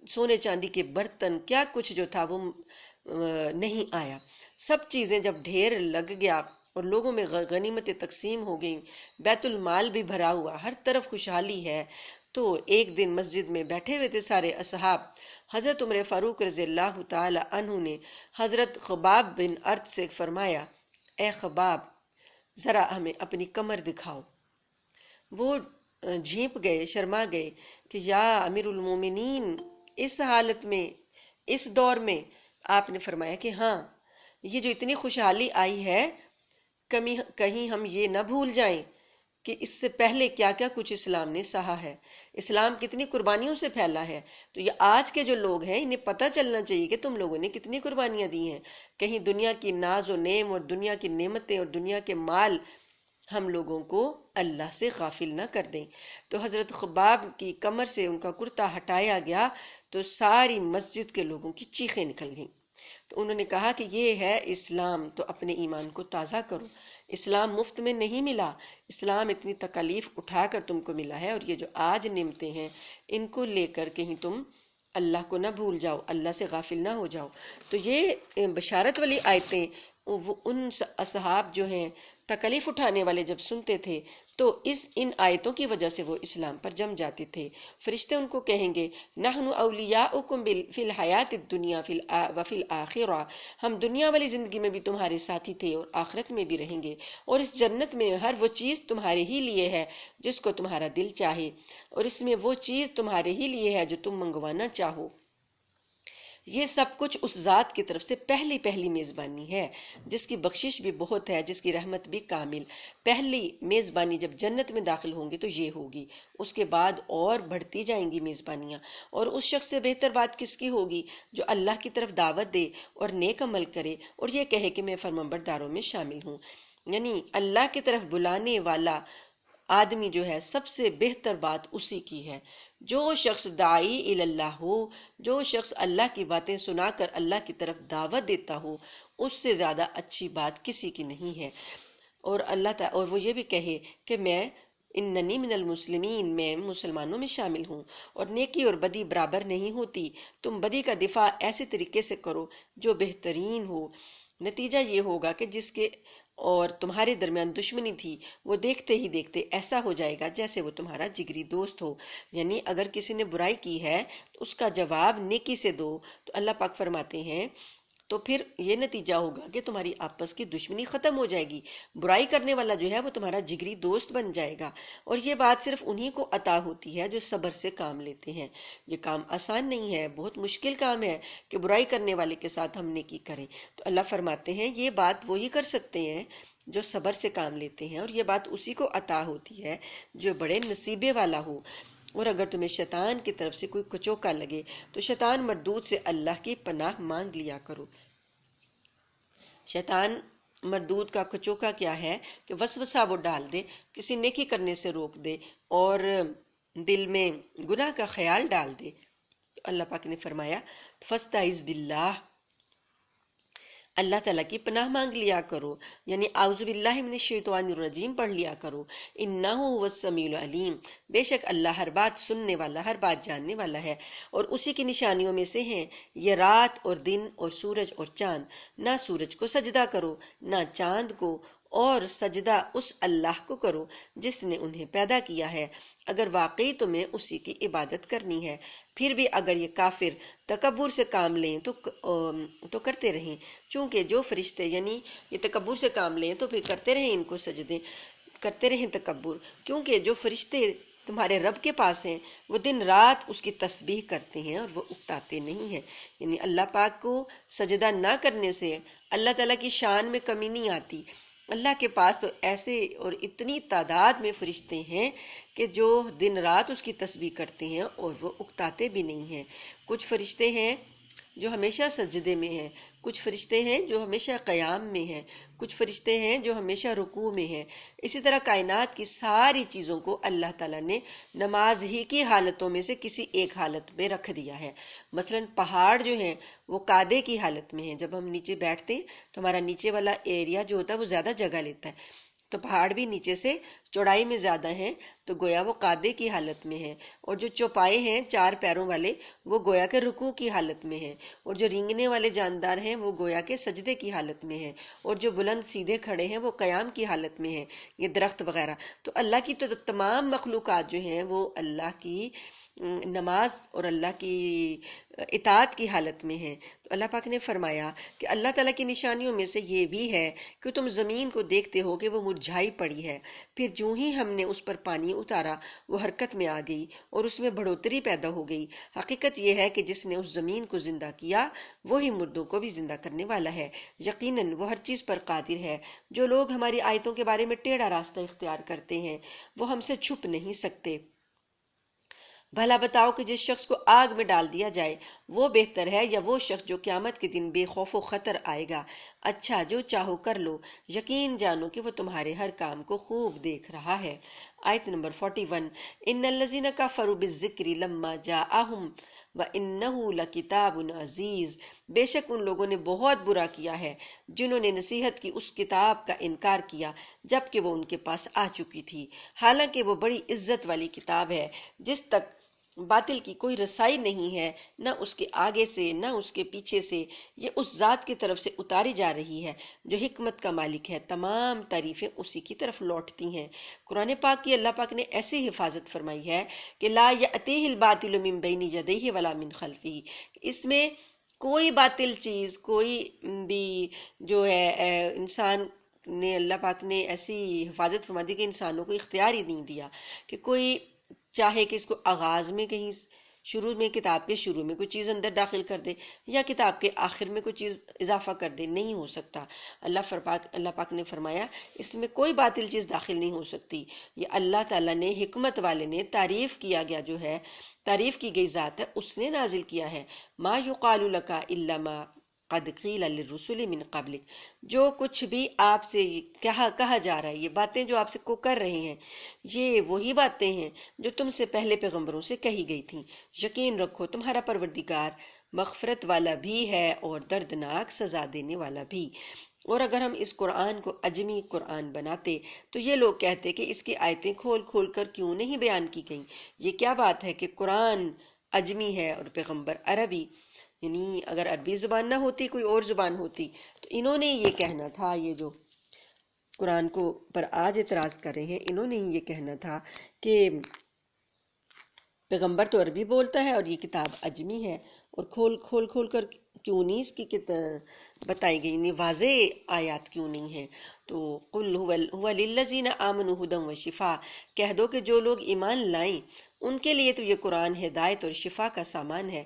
سونے چاندی کے برتن، کیا کچھ جو تھا وہ نہیں آیا۔ سب چیزیں جب ڈھیر لگ گیا اور لوگوں میں غنیمتیں تقسیم ہو گئیں، بیت المال بھی بھرا ہوا، ہر طرف خوشحالی ہے، تو ایک دن مسجد میں بیٹھے ہوئے تھے سارے اصحاب، حضرت عمر فاروق رضی اللہ تعالی عنہ نے حضرت خباب بن ارت سے فرمایا، اے خباب ذرا ہمیں اپنی کمر دکھاؤ۔ وہ جھیپ گئے، شرما گئے کہ یا امیر المومنین، اس حالت میں، اس دور میں؟ آپ نے فرمایا کہ ہاں، یہ جو اتنی خوشحالی آئی ہے کہیں ہم یہ نہ بھول جائیں کہ اس سے پہلے کیا کیا کچھ اسلام نے سہا ہے، اسلام کتنی قربانیوں سے پھیلا ہے۔ تو یہ آج کے جو لوگ ہیں انہیں پتہ چلنا چاہیے کہ تم لوگوں نے کتنی قربانیاں دی ہیں، کہیں دنیا کی ناز و نعم اور دنیا کی نعمتیں اور دنیا کے مال ہم لوگوں کو اللہ سے غافل نہ کر دیں۔ تو حضرت خباب کی کمر سے ان کا کرتا ہٹایا گیا تو ساری مسجد کے لوگوں کی چیخیں نکل گئیں۔ تو انہوں نے کہا کہ یہ ہے اسلام، تو اپنے ایمان کو تازہ کرو، اسلام مفت میں نہیں ملا، اسلام اتنی تکالیف اٹھا کر تم کو ملا ہے، اور یہ جو آج نعمتیں ہیں ان کو لے کر کہیں تم اللہ کو نہ بھول جاؤ، اللہ سے غافل نہ ہو جاؤ۔ تو یہ بشارت والی آیتیں ان اصحاب جو ہیں تکلیف اٹھانے والے جب سنتے تھے تو ان آیتوں کی وجہ سے وہ اسلام پر جم جاتے تھے۔ فرشتے ان کو کہیں گے نحن اولیاؤکم فی الحیات الدنیا وفی الآخرہ، ہم دنیا والی زندگی میں بھی تمہارے ساتھی تھے اور آخرت میں بھی رہیں گے، اور اس جنت میں ہر وہ چیز تمہارے ہی لیے ہے جس کو تمہارا دل چاہے، اور اس میں وہ چیز تمہارے ہی لیے ہے جو تم منگوانا چاہو۔ یہ سب کچھ اس ذات کی طرف سے پہلی پہلی میزبانی ہے جس کی بخشش بھی بہت ہے، جس کی رحمت بھی کامل۔ پہلی میزبانی جب جنت میں داخل ہوں گے تو یہ ہوگی، اس کے بعد اور بڑھتی جائیں گی میزبانیاں، اور اس شخص سے بہتر بات کس کی ہوگی جو اللہ کی طرف دعوت دے اور نیک عمل کرے اور یہ کہے کہ میں فرمانبرداروں میں شامل ہوں۔ یعنی اللہ کی طرف بلانے والا آدمی جو ہے سب سے بہتر بات اسی کی ہے۔ جو شخص داعی الی اللہ ہو، جو شخص اللہ کی باتیں سنا کر اللہ کی طرف دعوت دیتا ہو، اس سے زیادہ اچھی بات کسی کی نہیں ہے۔ اور اللہ تعالی اور وہ یہ بھی کہے کہ میں اننی من المسلمین، میں مسلمانوں میں شامل ہوں، اور نیکی اور بدی برابر نہیں ہوتی، تم بدی کا دفاع ایسے طریقے سے کرو جو بہترین ہو۔ نتیجہ یہ ہوگا کہ جس کے اور تمہارے درمیان دشمنی تھی وہ دیکھتے ہی دیکھتے ایسا ہو جائے گا جیسے وہ تمہارا جگری دوست ہو۔ یعنی اگر کسی نے برائی کی ہے تو اس کا جواب نیکی سے دو، تو اللہ پاک فرماتے ہیں تو پھر یہ نتیجہ ہوگا کہ تمہاری آپس کی دشمنی ختم ہو جائے گی، برائی کرنے والا جو ہے وہ تمہارا جگری دوست بن جائے گا۔ اور یہ بات صرف انہی کو عطا ہوتی ہے جو صبر سے کام لیتے ہیں۔ یہ کام آسان نہیں ہے، بہت مشکل کام ہے کہ برائی کرنے والے کے ساتھ ہم نیکی کریں۔ تو اللہ فرماتے ہیں یہ بات وہی کر سکتے ہیں جو صبر سے کام لیتے ہیں، اور یہ بات اسی کو عطا ہوتی ہے جو بڑے نصیبے والا ہو۔ اور اگر تمہیں شیطان کی طرف سے کوئی کچوکا لگے تو شیطان مردود سے اللہ کی پناہ مانگ لیا کرو۔ شیطان مردود کا کچوکا کیا ہے کہ وسوسہ وہ ڈال دے، کسی نیکی کرنے سے روک دے اور دل میں گناہ کا خیال ڈال دے۔ تو اللہ پاک نے فرمایا فاستعذ باللہ، اللہ تعالیٰ کی پناہ مانگ لیا کرو، یعنی اعوذ باللہ من الشیطان الرجیم پڑھ لیا کرو۔ انہ هو السمیع العلیم، بے شک اللہ ہر بات سننے والا، ہر بات جاننے والا ہے۔ اور اسی کی نشانیوں میں سے ہیں یہ رات اور دن اور سورج اور چاند، نہ سورج کو سجدہ کرو نہ چاند کو، اور سجدہ اس اللہ کو کرو جس نے انہیں پیدا کیا ہے، اگر واقعی تمہیں اسی کی عبادت کرنی ہے۔ پھر بھی اگر یہ کافر تکبر سے کام لیں تو کرتے رہیں، چونکہ جو فرشتے یعنی یہ تکبر سے کام لیں تو پھر کرتے رہیں ان کو سجدے، کرتے رہیں تکبر، کیونکہ جو فرشتے تمہارے رب کے پاس ہیں وہ دن رات اس کی تسبیح کرتے ہیں اور وہ اکتاتے نہیں ہیں۔ یعنی اللہ پاک کو سجدہ نہ کرنے سے اللہ تعالیٰ کی شان میں کمی نہیں آتی۔ اللہ کے پاس تو ایسے اور اتنی تعداد میں فرشتے ہیں کہ جو دن رات اس کی تسبیح کرتے ہیں اور وہ اکتاتے بھی نہیں ہیں۔ کچھ فرشتے ہیں جو ہمیشہ سجدے میں ہیں، کچھ فرشتے ہیں جو ہمیشہ قیام میں ہیں، کچھ فرشتے ہیں جو ہمیشہ رکوع میں ہیں۔ اسی طرح کائنات کی ساری چیزوں کو اللہ تعالیٰ نے نماز ہی کی حالتوں میں سے کسی ایک حالت میں رکھ دیا ہے۔ مثلا پہاڑ جو ہیں وہ قادے کی حالت میں ہیں، جب ہم نیچے بیٹھتے ہیں تو ہمارا نیچے والا ایریا جو ہوتا ہے وہ زیادہ جگہ لیتا ہے، تو پہاڑ بھی نیچے سے چوڑائی میں زیادہ ہیں تو گویا وہ قادے کی حالت میں ہیں، اور جو چوپائے ہیں چار پیروں والے وہ گویا کے رکوع کی حالت میں ہیں، اور جو رینگنے والے جاندار ہیں وہ گویا کے سجدے کی حالت میں ہیں، اور جو بلند سیدھے کھڑے ہیں وہ قیام کی حالت میں ہیں، یہ درخت وغیرہ۔ تو اللہ کی تو تمام مخلوقات جو ہیں وہ اللہ کی نماز اور اللہ کی اطاعت کی حالت میں ہیں۔ تو اللہ پاک نے فرمایا کہ اللہ تعالیٰ کی نشانیوں میں سے یہ بھی ہے کہ تم زمین کو دیکھتے ہو کہ وہ مرجھائی پڑی ہے، پھر جو ہی ہم نے اس پر پانی اتارا وہ حرکت میں آ گئی اور اس میں بڑھوتری پیدا ہو گئی۔ حقیقت یہ ہے کہ جس نے اس زمین کو زندہ کیا وہی مردوں کو بھی زندہ کرنے والا ہے، یقیناً وہ ہر چیز پر قادر ہے۔ جو لوگ ہماری آیتوں کے بارے میں ٹیڑھا راستہ اختیار کرتے ہیں وہ ہم سے چھپ نہیں سکتے۔ بھلا بتاؤ کہ جس شخص کو آگ میں ڈال دیا جائے وہ بہتر ہے یا وہ شخص جو قیامت کے دن بے خوف و خطر آئے گا؟ اچھا جو چاہو کر لو، یقین جانو کہ وہ تمہارے ہر کام کو خوب دیکھ رہا ہے۔ آیت نمبر 41، ان الذین کفروا بالذکر لما جاءہم وانہ لکتاب عزیز، بے شک ان لوگوں نے بہت برا کیا ہے جنہوں نے نصیحت کی اس کتاب کا انکار کیا جبکہ وہ ان کے پاس آ چکی تھی، حالانکہ وہ بڑی عزت والی کتاب ہے جس تک باطل کی کوئی رسائی نہیں ہے، نہ اس کے آگے سے نہ اس کے پیچھے سے، یہ اس ذات کی طرف سے اتاری جا رہی ہے جو حکمت کا مالک ہے، تمام تعریفیں اسی کی طرف لوٹتی ہیں۔ قرآن پاک کی اللہ پاک نے ایسی حفاظت فرمائی ہے کہ لا یأتیہ الباطل من بین یدیہ ولا من خلفہ، اس میں کوئی باطل چیز، کوئی بھی جو ہے انسان نے، اللہ پاک نے ایسی حفاظت فرما دی کہ انسانوں کو اختیار ہی نہیں دیا کہ کوئی چاہے کہ اس کو آغاز میں کہیں شروع میں، کتاب کے شروع میں کوئی چیز اندر داخل کر دے یا کتاب کے آخر میں کوئی چیز اضافہ کر دے، نہیں ہو سکتا۔ اللہ پاک نے فرمایا اس میں کوئی باطل چیز داخل نہیں ہو سکتی۔ یہ اللہ تعالیٰ نے، حکمت والے نے، تعریف کیا گیا جو ہے، تعریف کی گئی ذات ہے، اس نے نازل کیا ہے۔ ما یقال لک الا ما قد قیل للرسل من قبلک، جو کچھ بھی آپ سے کہا جا رہا ہے، یہ باتیں جو آپ سے کو کر رہے ہیں یہ وہی باتیں ہیں جو تم سے پہلے پیغمبروں سے کہی گئی تھیں۔ یقین رکھو تمہارا پروردگار مغفرت والا بھی ہے اور دردناک سزا دینے والا بھی۔ اور اگر ہم اس قرآن کو اجمی قرآن بناتے تو یہ لوگ کہتے کہ اس کی آیتیں کھول کھول کر کیوں نہیں بیان کی گئیں؟ یہ کیا بات ہے کہ قرآن اجمی ہے اور پیغمبر عربی، یعنی اگر عربی زبان نہ ہوتی کوئی اور زبان ہوتی تو انہوں نے یہ کہنا تھا، یہ جو قرآن کو پر آج اعتراض کر رہے ہیں انہوں نے یہ کہنا تھا کہ پیغمبر تو عربی بولتا ہے اور یہ کتاب اجمی ہے، اور کھول کھول کر کیوں نہیں اس کی بتائی گئی، نہیں واضح آیات کیوں نہیں ہیں؟ تو قل هو للذین آمنوا ھدی وشفاء، کہہ دو کہ جو لوگ ایمان لائیں ان کے لیے تو یہ قرآن ہدایت اور شفا کا سامان ہے،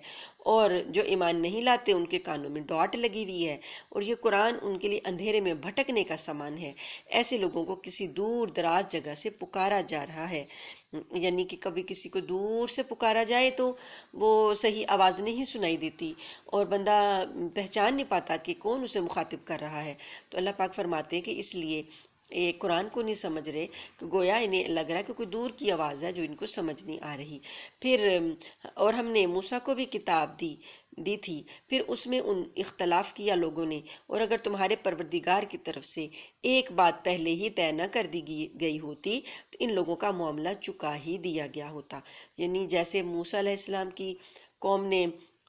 اور جو ایمان نہیں لاتے ان کے کانوں میں ڈاٹ لگی ہوئی ہے، اور یہ قرآن ان کے لیے اندھیرے میں بھٹکنے کا سامان ہے۔ ایسے لوگوں کو کسی دور دراز جگہ سے پکارا جا رہا ہے، یعنی کہ کبھی کسی کو دور سے پکارا جائے تو وہ صحیح آواز نہیں سنائی دیتی اور بندہ پہچان نہیں پاتا کہ کون اسے مخاطب کر رہا ہے۔ تو اللہ پاک فرماتے ہیں کہ اس لیے یہ قرآن کو نہیں سمجھ رہے کہ گویا انہیں لگ رہا ہے کہ کوئی دور کی آواز ہے جو ان کو سمجھ نہیں آ رہی۔ پھر اور ہم نے موسیٰ کو بھی کتاب دی دی تھی، پھر اس میں ان اختلاف کیا لوگوں نے، اور اگر تمہارے پروردگار کی طرف سے ایک بات پہلے ہی طے نہ کر دی گئی ہوتی تو ان لوگوں کا معاملہ چکا ہی دیا گیا ہوتا۔ یعنی جیسے موسیٰ علیہ السلام کی قوم نے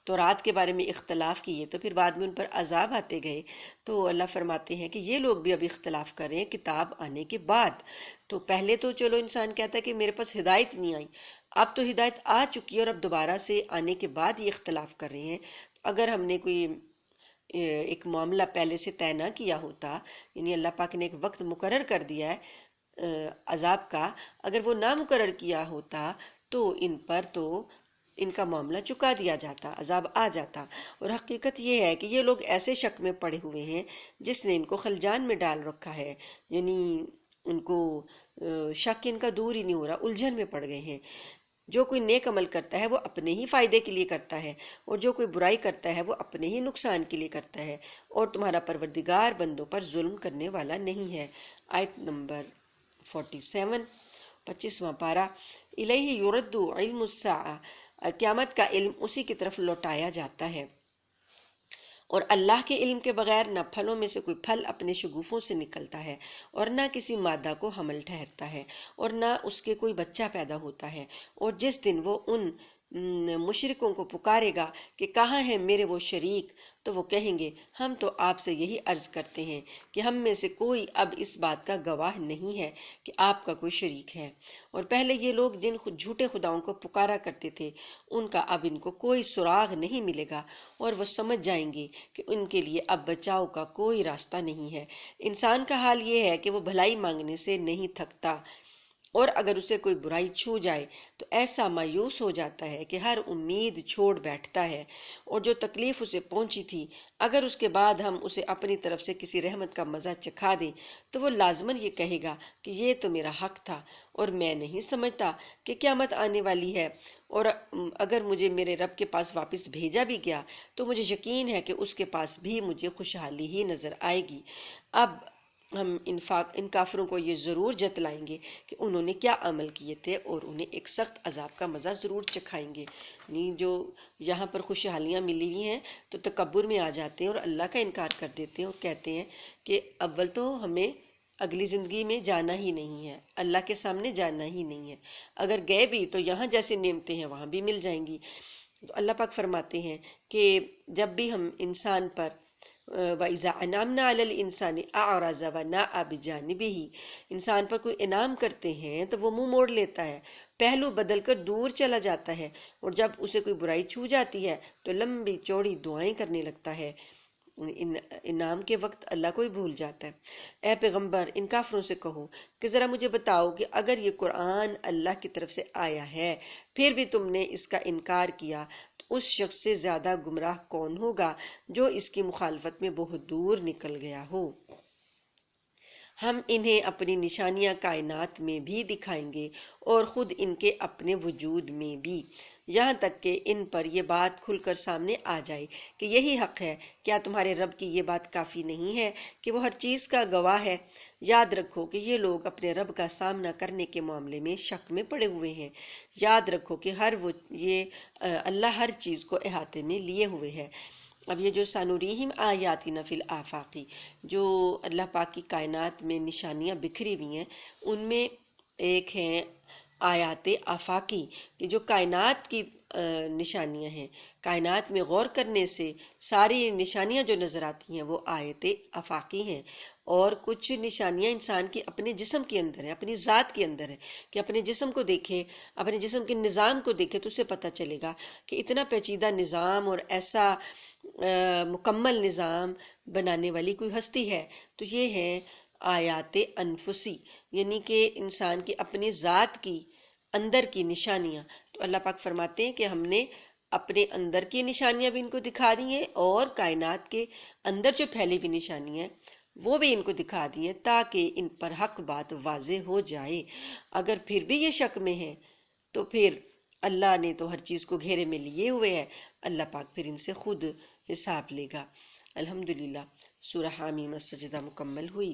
تورات کے بارے میں اختلاف کیے تو پھر بعد میں ان پر عذاب آتے گئے، تو اللہ فرماتے ہیں کہ یہ لوگ بھی اب اختلاف کر رہے ہیں کتاب آنے کے بعد۔ تو پہلے تو چلو انسان کہتا ہے کہ میرے پاس ہدایت نہیں آئی، اب تو ہدایت آ چکی ہے اور اب دوبارہ سے آنے کے بعد یہ اختلاف کر رہے ہیں۔ اگر ہم نے کوئی ایک معاملہ پہلے سے طے نہ کیا ہوتا، یعنی اللہ پاک نے ایک وقت مقرر کر دیا ہے عذاب کا، اگر وہ نہ مقرر کیا ہوتا تو ان کا معاملہ چکا دیا جاتا، عذاب آ جاتا۔ اور حقیقت یہ ہے کہ یہ لوگ ایسے شک میں پڑے ہوئے ہیں جس نے ان کو خلجان میں ڈال رکھا ہے، یعنی ان کو شک ان کا دور ہی نہیں ہو رہا، الجھن میں پڑ گئے ہیں۔ جو کوئی نیک عمل کرتا ہے وہ اپنے ہی فائدے کے لیے کرتا ہے، اور جو کوئی برائی کرتا ہے وہ اپنے ہی نقصان کے لیے کرتا ہے، اور تمہارا پروردگار بندوں پر ظلم کرنے والا نہیں ہے۔ آیت نمبر 47، 25واں پارہ۔ الیہ یرد علم الساعہ، قیامت کا علم اسی کی طرف لوٹایا جاتا ہے، اور اللہ کے علم کے بغیر نہ پھلوں میں سے کوئی پھل اپنے شگوفوں سے نکلتا ہے، اور نہ کسی مادہ کو حمل ٹھہرتا ہے، اور نہ اس کے کوئی بچہ پیدا ہوتا ہے۔ اور جس دن وہ ان مشرکوں کو پکارے گا کہ کہاں ہیں میرے وہ شریک، تو وہ کہیں گے ہم تو آپ سے یہی عرض کرتے ہیں کہ ہم میں سے کوئی اب اس بات کا گواہ نہیں ہے کہ آپ کا کوئی شریک ہے۔ اور پہلے یہ لوگ جن جھوٹے خداؤں کو پکارا کرتے تھے ان کا اب ان کو کوئی سراغ نہیں ملے گا، اور وہ سمجھ جائیں گے کہ ان کے لیے اب بچاؤ کا کوئی راستہ نہیں ہے۔ انسان کا حال یہ ہے کہ وہ بھلائی مانگنے سے نہیں تھکتا، اور اگر اسے کوئی برائی چھو جائے تو ایسا مایوس ہو جاتا ہے کہ ہر امید چھوڑ بیٹھتا ہے، اور جو تکلیف اسے پہنچی تھی اگر اس کے بعد ہم اسے اپنی طرف سے کسی رحمت کا مزہ چکھا دیں تو وہ لازماً یہ کہے گا کہ یہ تو میرا حق تھا اور میں نہیں سمجھتا کہ قیامت آنے والی ہے، اور اگر مجھے میرے رب کے پاس واپس بھیجا بھی گیا تو مجھے یقین ہے کہ اس کے پاس بھی مجھے خوشحالی ہی نظر آئے گی۔ اب ہم ان کافروں کو یہ ضرور جتلائیں گے کہ انہوں نے کیا عمل کیے تھے، اور انہیں ایک سخت عذاب کا مزہ ضرور چکھائیں گے۔ یعنی جو یہاں پر خوشحالیاں ملی ہوئی ہیں تو تکبر میں آ جاتے ہیں اور اللہ کا انکار کر دیتے ہیں، اور کہتے ہیں کہ اول تو ہمیں اگلی زندگی میں جانا ہی نہیں ہے، اللہ کے سامنے جانا ہی نہیں ہے، اگر گئے بھی تو یہاں جیسے نعمتیں ہیں وہاں بھی مل جائیں گی۔ تو اللہ پاک فرماتے ہیں کہ جب بھی ہم انسان پر وَإِذَا أَنْعَمْنَا عَلَى الْإِنسَانِ أَعْرَضَ وَنَأَى بِجَانِبِهِ، انسان پر کوئی انعام کرتے ہیں تو وہ منہ موڑ لیتا ہے، پہلو بدل کر دور چلا جاتا ہے، اور جب اسے کوئی برائی چھو جاتی ہے تو لمبی چوڑی دعائیں کرنے لگتا ہے۔ انعام کے وقت اللہ کو ہی بھول جاتا ہے۔ اے پیغمبر ان کافروں سے کہو کہ ذرا مجھے بتاؤ کہ اگر یہ قرآن اللہ کی طرف سے آیا ہے پھر بھی تم نے اس کا انکار کیا تو اس شخص سے زیادہ گمراہ کون ہوگا جو اس کی مخالفت میں بہت دور نکل گیا ہو۔ ہم انہیں اپنی نشانیاں کائنات میں بھی دکھائیں گے اور خود ان کے اپنے وجود میں بھی، یہاں تک کہ ان پر یہ بات کھل کر سامنے آ جائے کہ یہی حق ہے۔ کیا تمہارے رب کی یہ بات کافی نہیں ہے کہ وہ ہر چیز کا گواہ ہے؟ یاد رکھو کہ یہ لوگ اپنے رب کا سامنا کرنے کے معاملے میں شک میں پڑے ہوئے ہیں۔ یاد رکھو کہ اللہ ہر چیز کو احاطے میں لیے ہوئے ہے۔ اب یہ جو سانوریہم آیاتنا فی الآفاقی، جو اللہ پاک کی کائنات میں نشانیاں بکھری ہوئی ہیں، ان میں ایک ہیں آیات آفاقی، کہ جو کائنات کی نشانیاں ہیں، کائنات میں غور کرنے سے ساری نشانیاں جو نظر آتی ہیں وہ آیت آفاقی ہیں، اور کچھ نشانیاں انسان کی اپنے جسم کے اندر ہیں، اپنی ذات کے اندر ہیں، کہ اپنے جسم کو دیکھے، اپنے جسم کے نظام کو دیکھے تو اسے پتہ چلے گا کہ اتنا پیچیدہ نظام اور ایسا مکمل نظام بنانے والی کوئی ہستی ہے۔ تو یہ ہے آیات انفسی، یعنی کہ انسان کی اپنی ذات کی اندر کی نشانیاں۔ تو اللہ پاک فرماتے ہیں کہ ہم نے اپنے اندر کی نشانیاں بھی ان کو دکھا دی ہیں، اور کائنات کے اندر جو پھیلی ہوئی نشانیاں ہیں وہ بھی ان کو دکھا دی ہیں تاکہ ان پر حق بات واضح ہو جائے۔ اگر پھر بھی یہ شک میں ہیں تو پھر اللہ نے تو ہر چیز کو گھیرے میں لیے ہوئے ہے، اللہ پاک پھر ان سے خود حساب لے گا۔ الحمدللہ، سورہ حامیم السجدہ مکمل ہوئی۔